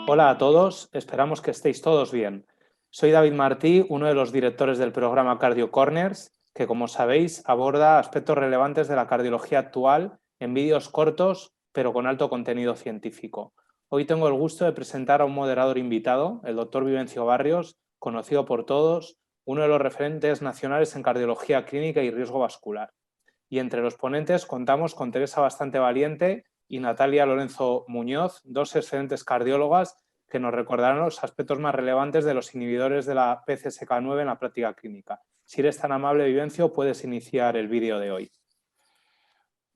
Hola a todos, esperamos que estéis todos bien. Soy David Martí, uno de los directores del programa Cardio Corners, que como sabéis aborda aspectos relevantes de la cardiología actual en vídeos cortos pero con alto contenido científico. Hoy tengo el gusto de presentar a un moderador invitado, el doctor Vivencio Barrios, conocido por todos, uno de los referentes nacionales en cardiología clínica y riesgo vascular. Y entre los ponentes contamos con Teresa Bastante Valiente y Natalia Lorenzo Muñoz, dos excelentes cardiólogas que nos recordarán los aspectos más relevantes de los inhibidores de la PCSK9 en la práctica clínica. Si eres tan amable, Vivencio, puedes iniciar el vídeo de hoy.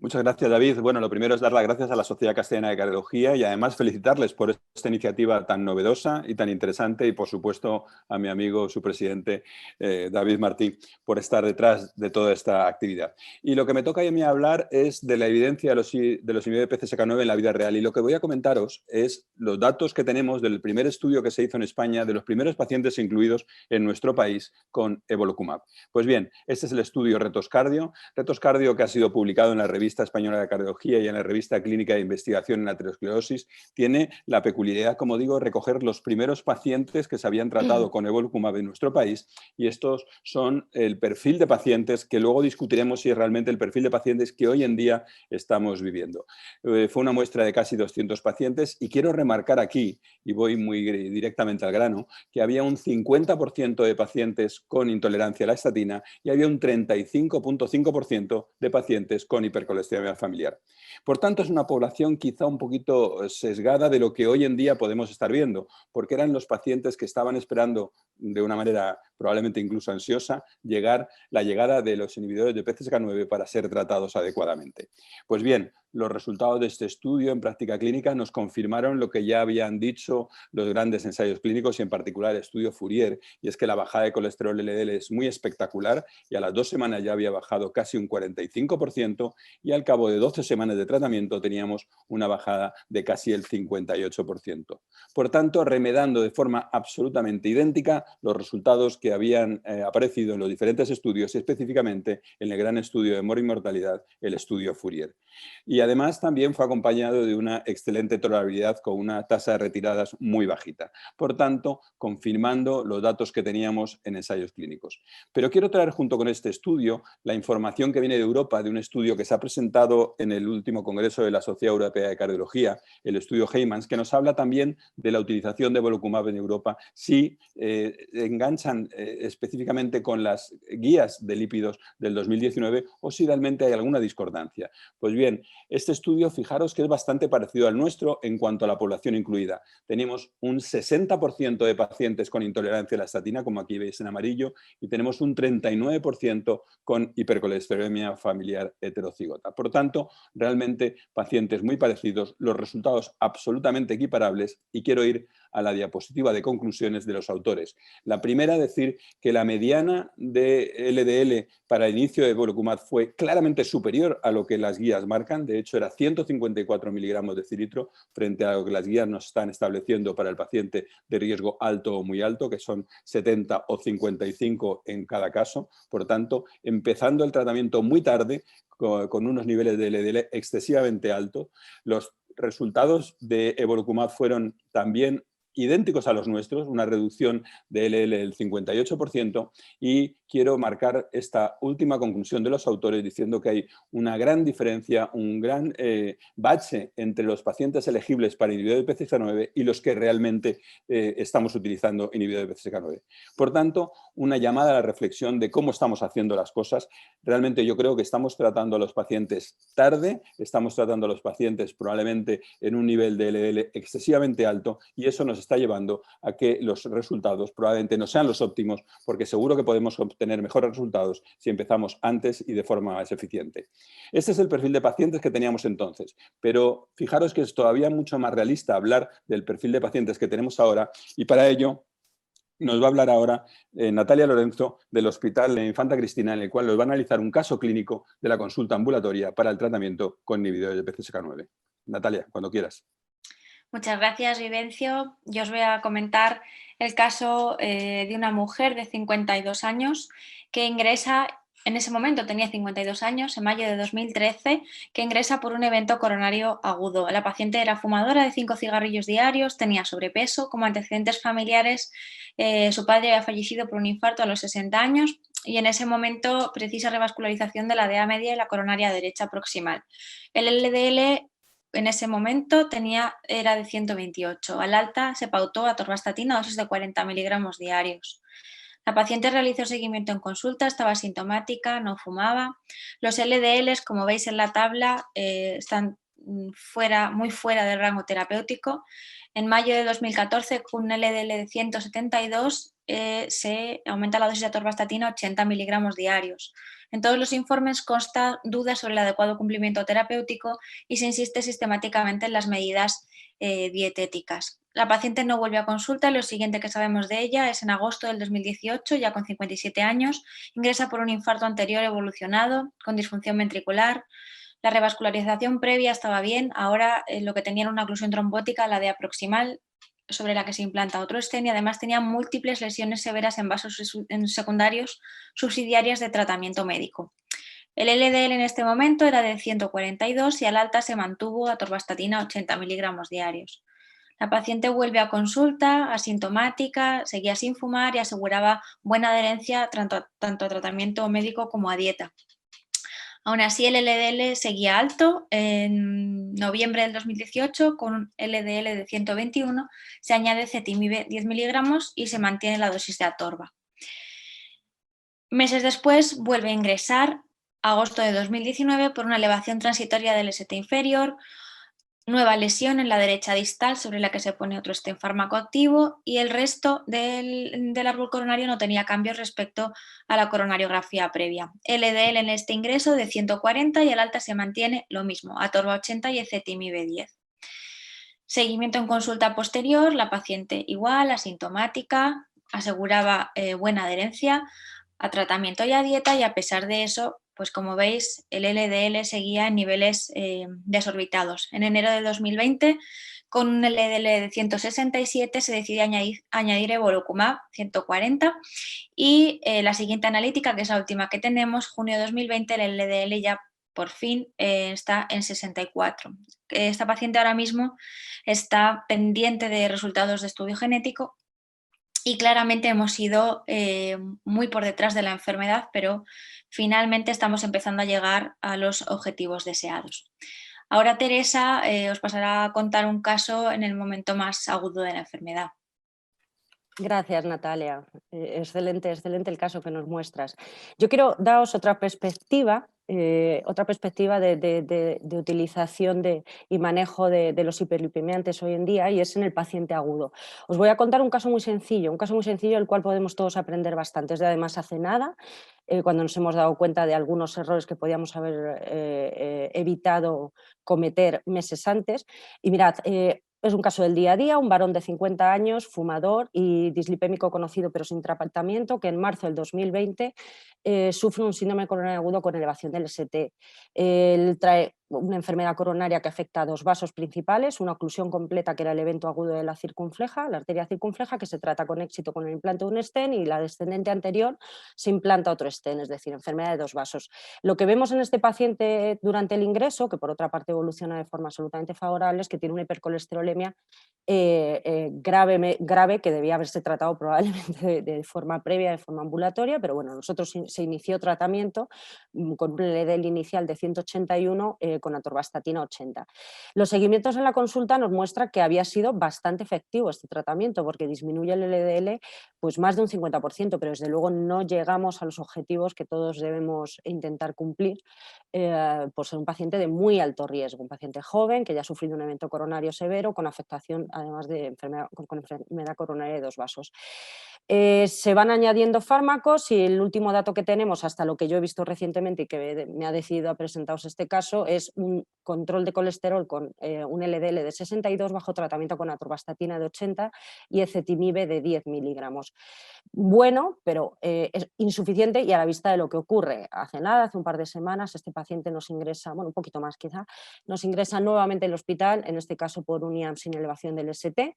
Muchas gracias, David. Bueno, lo primero es dar las gracias a la Sociedad Castellana de Cardiología y además felicitarles por esta iniciativa tan novedosa y tan interesante y, por supuesto, a mi amigo, su presidente, David Martí, por estar detrás de toda esta actividad. Y lo que me toca a mí hablar es de la evidencia de los inhibidores de PCSK9 en la vida real. Y lo que voy a comentaros es los datos que tenemos del primer estudio que se hizo en España, de los primeros pacientes incluidos en nuestro país con evolocumab. Pues bien, este es el estudio Retos Cardio que ha sido publicado en la revista Española de Cardiología y en la revista Clínica de Investigación en Aterosclerosis. Tiene la peculiaridad, como digo, de recoger los primeros pacientes que se habían tratado con evolocumab en nuestro país, y estos son el perfil de pacientes que luego discutiremos si es realmente el perfil de pacientes que hoy en día estamos viviendo. Fue una muestra de casi 200 pacientes y quiero remarcar aquí, y voy muy directamente al grano, que había un 50% de pacientes con intolerancia a la estatina y había un 35,5% de pacientes con hipercolesterolemia familiar. Por tanto, es una población quizá un poquito sesgada de lo que hoy en día podemos estar viendo, porque eran los pacientes que estaban esperando de una manera probablemente incluso ansiosa la llegada de los inhibidores de PCSK9 para ser tratados adecuadamente. Pues bien, los resultados de este estudio en práctica clínica nos confirmaron lo que ya habían dicho los grandes ensayos clínicos y en particular el estudio Fourier, y es que la bajada de colesterol LDL es muy espectacular y a las 2 semanas ya había bajado casi un 45% y al cabo de 12 semanas de tratamiento teníamos una bajada de casi el 58%. Por tanto, remedando de forma absolutamente idéntica los resultados que habían aparecido en los diferentes estudios y específicamente en el gran estudio de mortalidad, el estudio Fourier. Y además también fue acompañado de una excelente tolerabilidad con una tasa de retiradas muy bajita. Por tanto, confirmando los datos que teníamos en ensayos clínicos. Pero quiero traer junto con este estudio la información que viene de Europa de un estudio que se ha presentado en el último Congreso de la Sociedad Europea de Cardiología, el estudio Heymans, que nos habla también de la utilización de evolocumab en Europa si enganchan específicamente con las guías de lípidos del 2019 o si realmente hay alguna discordancia. Pues bien, este estudio, fijaros que es bastante parecido al nuestro en cuanto a la población incluida. Tenemos un 60% de pacientes con intolerancia a la estatina, como aquí veis en amarillo, y tenemos un 39% con hipercolesterolemia familiar heterocigota. Por tanto, realmente pacientes muy parecidos, los resultados absolutamente equiparables, y quiero ir a la diapositiva de conclusiones de los autores. La primera, decir que la mediana de LDL para el inicio de evolocumab fue claramente superior a lo que las guías marcan. De hecho, era 154 miligramos de cilitro frente a lo que las guías nos están estableciendo para el paciente de riesgo alto o muy alto, que son 70 o 55 en cada caso. Por tanto, empezando el tratamiento muy tarde, con unos niveles de LDL excesivamente altos, los resultados de evolocumab fueron también idénticos a los nuestros, una reducción de LL del 58%, y quiero marcar esta última conclusión de los autores diciendo que hay una gran diferencia, un gran bache entre los pacientes elegibles para inhibidor de PCSK9 y los que realmente estamos utilizando inhibidor de PCSK9. Por tanto, una llamada a la reflexión de cómo estamos haciendo las cosas. Realmente yo creo que estamos tratando a los pacientes tarde, estamos tratando a los pacientes probablemente en un nivel de LDL excesivamente alto, y eso nos está llevando a que los resultados probablemente no sean los óptimos, porque seguro que podemos obtener mejores resultados si empezamos antes y de forma más eficiente. Este es el perfil de pacientes que teníamos entonces, pero fijaros que es todavía mucho más realista hablar del perfil de pacientes que tenemos ahora, y para ello nos va a hablar ahora Natalia Lorenzo del Hospital de Infanta Cristina, en el cual nos va a analizar un caso clínico de la consulta ambulatoria para el tratamiento con inhibidores de PCSK9. Natalia, cuando quieras. Muchas gracias, Vivencio. Yo os voy a comentar el caso de una mujer de 52 años que ingresa en ese momento tenía 52 años, en mayo de 2013, que ingresa por un evento coronario agudo. La paciente era fumadora de 5 cigarrillos diarios, tenía sobrepeso, como antecedentes familiares, su padre había fallecido por un infarto a los 60 años y en ese momento precisa revascularización de la DEA media y la coronaria derecha proximal. El LDL en ese momento era de 128. Al alta se pautó atorvastatina, dosis de 40 miligramos diarios. La paciente realizó seguimiento en consulta, estaba asintomática, no fumaba. Los LDLs, como veis en la tabla, están muy fuera del rango terapéutico. En mayo de 2014, con un LDL de 172, se aumenta la dosis de atorvastatina a 80 miligramos diarios. En todos los informes consta dudas sobre el adecuado cumplimiento terapéutico y se insiste sistemáticamente en las medidas dietéticas. La paciente no vuelve a consulta y lo siguiente que sabemos de ella es en agosto del 2018, ya con 57 años, ingresa por un infarto anterior evolucionado, con disfunción ventricular. La revascularización previa estaba bien, ahora lo que tenía era una oclusión trombótica, la DEA proximal, sobre la que se implanta otro estén y además tenía múltiples lesiones severas en vasos secundarios subsidiarias de tratamiento médico. El LDL en este momento era de 142 y al alta se mantuvo atorvastatina 80 miligramos diarios. La paciente vuelve a consulta, asintomática, seguía sin fumar y aseguraba buena adherencia tanto a tratamiento médico como a dieta. Aún así, el LDL seguía alto. En noviembre del 2018, con un LDL de 121, se añade cetimib 10 miligramos y se mantiene la dosis de atorva. Meses después, vuelve a ingresar, agosto de 2019, por una elevación transitoria del ST inferior, nueva lesión en la derecha distal sobre la que se pone otro stent farmacoactivo y el resto del árbol coronario no tenía cambios respecto a la coronariografía previa. LDL en este ingreso de 140 y el alta se mantiene lo mismo, atorva 80 y ezetimibe 10. Seguimiento en consulta posterior, la paciente igual, asintomática, aseguraba buena adherencia a tratamiento y a dieta y a pesar de eso, pues como veis, el LDL seguía en niveles desorbitados. En enero de 2020, con un LDL de 167, se decide añadir evolocumab 140 y la siguiente analítica, que es la última que tenemos, junio de 2020, el LDL ya por fin está en 64. Esta paciente ahora mismo está pendiente de resultados de estudio genético y claramente hemos ido muy por detrás de la enfermedad, pero finalmente estamos empezando a llegar a los objetivos deseados. Ahora Teresa os pasará a contar un caso en el momento más agudo de la enfermedad. Gracias, Natalia. Excelente el caso que nos muestras. Yo quiero daros otra perspectiva de utilización y manejo de los hiperlipemiantes hoy en día, y es en el paciente agudo. Os voy a contar un caso muy sencillo del cual podemos todos aprender bastante. Es de además hace nada, cuando nos hemos dado cuenta de algunos errores que podíamos haber evitado cometer meses antes. Y mirad, es un caso del día a día, un varón de 50 años, fumador y dislipémico conocido pero sin tratamiento, que en marzo del 2020 sufre un síndrome coronario agudo con elevación del ST. Él trae una enfermedad coronaria que afecta a dos vasos principales, una oclusión completa, que era el evento agudo de la circunfleja, la arteria circunfleja, que se trata con éxito con el implante de un stent, y la descendente anterior se implanta otro stent, es decir, enfermedad de dos vasos. Lo que vemos en este paciente durante el ingreso, que por otra parte evoluciona de forma absolutamente favorable, es que tiene una hipercolesterolemia grave, que debía haberse tratado probablemente de forma previa, de forma ambulatoria, pero bueno, nosotros se inició tratamiento con un LDL inicial de 181 con atorvastatina 80. Los seguimientos en la consulta nos muestran que había sido bastante efectivo este tratamiento, porque disminuye el LDL pues más de un 50%, pero desde luego no llegamos a los objetivos que todos debemos intentar cumplir por ser un paciente de muy alto riesgo, un paciente joven que ya ha sufrido un evento coronario severo con afectación además de enfermedad coronaria de dos vasos. Se van añadiendo fármacos y el último dato que tenemos, hasta lo que yo he visto recientemente y que me ha decidido a presentaros este caso, es un control de colesterol con un LDL de 62 bajo tratamiento con atorvastatina de 80 y ezetimibe de 10 miligramos. Bueno, pero es insuficiente y a la vista de lo que ocurre. Hace un par de semanas, este paciente nos ingresa, bueno, un poquito más quizá, nos ingresa nuevamente al hospital, en este caso por un IAM sin elevación del ST.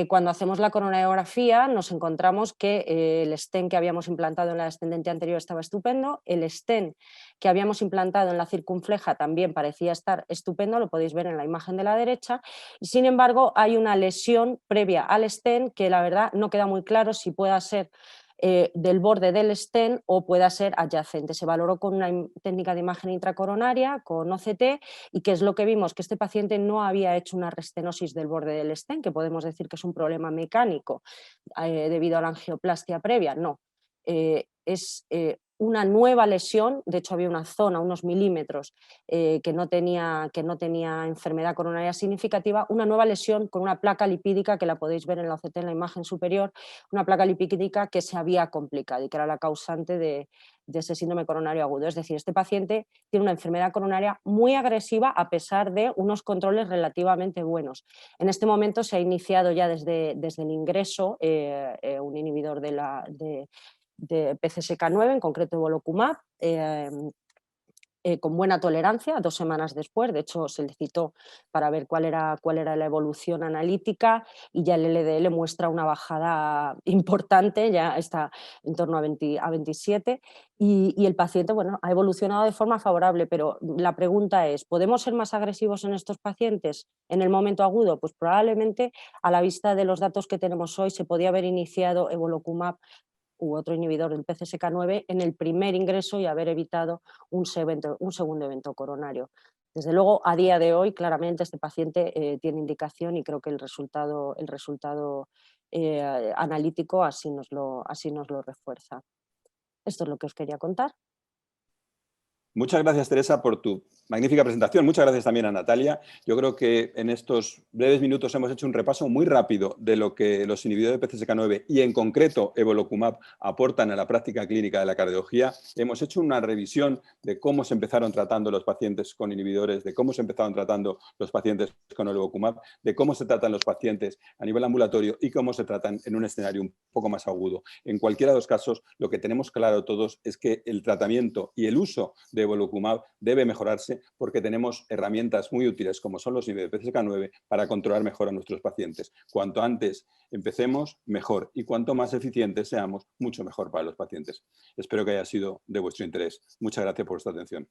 Cuando hacemos la coronariografía nos encontramos que el stent que habíamos implantado en la descendente anterior estaba estupendo, el stent que habíamos implantado en la circunfleja también parecía estar estupendo, lo podéis ver en la imagen de la derecha, y sin embargo hay una lesión previa al stent que la verdad no queda muy claro si pueda ser del borde del stent o pueda ser adyacente. Se valoró con una técnica de imagen intracoronaria, con OCT, y que es lo que vimos, que este paciente no había hecho una restenosis del borde del stent, que podemos decir que es un problema mecánico debido a la angioplastia previa. No, es una nueva lesión, de hecho había una zona, unos milímetros, que no tenía enfermedad coronaria significativa, una nueva lesión con una placa lipídica, que la podéis ver en la OCT en la imagen superior, una placa lipídica que se había complicado y que era la causante de ese síndrome coronario agudo. Es decir, este paciente tiene una enfermedad coronaria muy agresiva a pesar de unos controles relativamente buenos. En este momento se ha iniciado ya desde el ingreso un inhibidor de PCSK9, en concreto evolocumab, con buena tolerancia, 2 semanas después. De hecho se le citó para ver cuál era la evolución analítica y ya el LDL muestra una bajada importante, ya está en torno a 27 y el paciente, bueno, ha evolucionado de forma favorable, pero la pregunta es, ¿podemos ser más agresivos en estos pacientes en el momento agudo? Pues probablemente, a la vista de los datos que tenemos hoy, se podía haber iniciado evolocumab u otro inhibidor del PCSK9 en el primer ingreso y haber evitado un segundo evento coronario. Desde luego, a día de hoy, claramente este paciente tiene indicación y creo que el resultado analítico así nos lo refuerza. Esto es lo que os quería contar. Muchas gracias, Teresa, por tu magnífica presentación. Muchas gracias también a Natalia. Yo creo que en estos breves minutos hemos hecho un repaso muy rápido de lo que los inhibidores de PCSK9 y en concreto evolocumab aportan a la práctica clínica de la cardiología. Hemos hecho una revisión de cómo se empezaron tratando los pacientes con inhibidores, de cómo se empezaron tratando los pacientes con evolocumab, de cómo se tratan los pacientes a nivel ambulatorio y cómo se tratan en un escenario un poco más agudo. En cualquiera de los casos, lo que tenemos claro todos es que el tratamiento y el uso de evolocumab debe mejorarse porque tenemos herramientas muy útiles como son los inhibidores de PCSK9 para controlar mejor a nuestros pacientes. Cuanto antes empecemos, mejor, y cuanto más eficientes seamos, mucho mejor para los pacientes. Espero que haya sido de vuestro interés. Muchas gracias por vuestra atención.